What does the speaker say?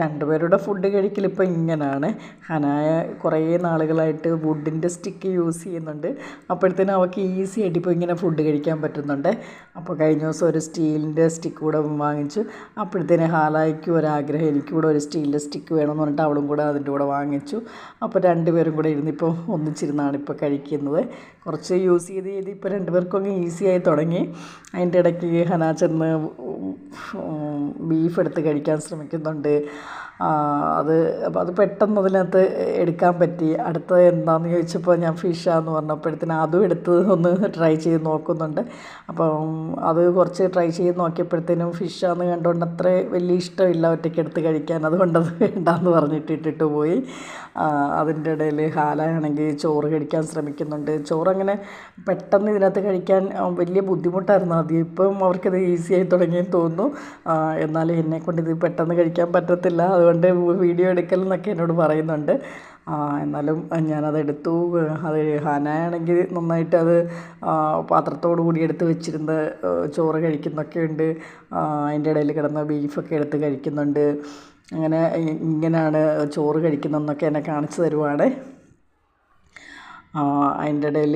രണ്ടുപേരുടെ ഫുഡ് കഴിക്കൽ ഇപ്പോൾ ഇങ്ങനെയാണ്. ഹനായ കുറേ നാളുകളായിട്ട് വുഡിൻ്റെ സ്റ്റിക്ക് യൂസ് ചെയ്യുന്നുണ്ട്. അപ്പോഴത്തേനും അവൾക്ക് ഈസി ആയിട്ട് ഇപ്പോൾ ഇങ്ങനെ ഫുഡ് കഴിക്കാൻ പറ്റുന്നുണ്ട്. അപ്പോൾ കഴിഞ്ഞ ദിവസം ഒരു സ്റ്റീലിൻ്റെ സ്റ്റിക്ക് കൂടെ വാങ്ങിച്ചു. അപ്പോഴത്തേനും ഹാലായ്ക്കും ഒരാഗ്രഹം, എനിക്കൂടെ ഒരു സ്റ്റീലിൻ്റെ സ്റ്റിക്ക് വേണമെന്ന് പറഞ്ഞിട്ട് അവളും കൂടെ അതിൻ്റെ കൂടെ വാങ്ങിച്ചു. അപ്പോൾ രണ്ടുപേരും കൂടെ ഇരുന്നിപ്പോൾ ഒന്നിച്ചിരുന്നാണ് ഇപ്പോൾ കഴിക്കുന്നത്. കുറച്ച് യൂസ് ചെയ്ത് ഇപ്പോൾ രണ്ടുപേർക്കും അങ്ങ് ഈസിയായി തുടങ്ങി. അതിൻ്റെ ഇടയ്ക്ക് ഹന ചെന്ന് ബീഫ് എടുത്ത് കഴിക്കാൻ ശ്രമിക്കുന്നുണ്ട്. അപ്പോൾ അത് പെട്ടെന്ന് അതിനകത്ത് എടുക്കാൻ പറ്റി. അടുത്തത് എന്താണെന്ന് ചോദിച്ചപ്പോൾ ഞാൻ ഫിഷാന്ന് പറഞ്ഞപ്പോഴത്തേനും അതും എടുത്ത് ഒന്ന് ട്രൈ ചെയ്ത് നോക്കുന്നുണ്ട്. അപ്പം അത് കുറച്ച് ട്രൈ ചെയ്ത് നോക്കിയപ്പോഴത്തേനും ഫിഷാന്ന് കണ്ടുകൊണ്ട് അത്ര വലിയ ഇഷ്ടമില്ല ഒറ്റയ്ക്ക് എടുത്ത് കഴിക്കാൻ. അതുകൊണ്ടത് വേണ്ടാന്ന് പറഞ്ഞിട്ട് ഇട്ടിട്ട് പോയി. അതിൻ്റെ ഇടയിൽ ഹാലാണെങ്കിൽ ചോറ് കഴിക്കാൻ ശ്രമിക്കുന്നുണ്ട്. ചോറങ്ങനെ പെട്ടെന്ന് ഇതിനകത്ത് കഴിക്കാൻ വലിയ ബുദ്ധിമുട്ടായിരുന്നു ആദ്യം. ഇപ്പം അവർക്കത് ഈസിയായി തുടങ്ങിയെന്ന് തോന്നുന്നു. എന്നാലും എന്നെക്കൊണ്ട് ഇത് പെട്ടെന്ന് കഴിക്കാൻ പറ്റത്തില്ല, അതുകൊണ്ട് വീഡിയോ എടുക്കലെന്നൊക്കെ എന്നോട് പറയുന്നുണ്ട്. എന്നാലും ഞാനതെടുത്തു. അത് ഹനായാണെങ്കിൽ നന്നായിട്ട് അത് പാത്രത്തോടു കൂടി എടുത്ത് വെച്ചിരുന്ന് ചോറ് കഴിക്കുന്നൊക്കെ ഉണ്ട്. അതിൻ്റെ ഇടയിൽ കിടന്ന് ബീഫൊക്കെ എടുത്ത് കഴിക്കുന്നുണ്ട്. അങ്ങനെ ഇങ്ങനെയാണ് ചോറ് കഴിക്കുന്നതെന്നൊക്കെ എന്നെ കാണിച്ചു തരുവാണ്. അതിൻ്റെ ഇടയിൽ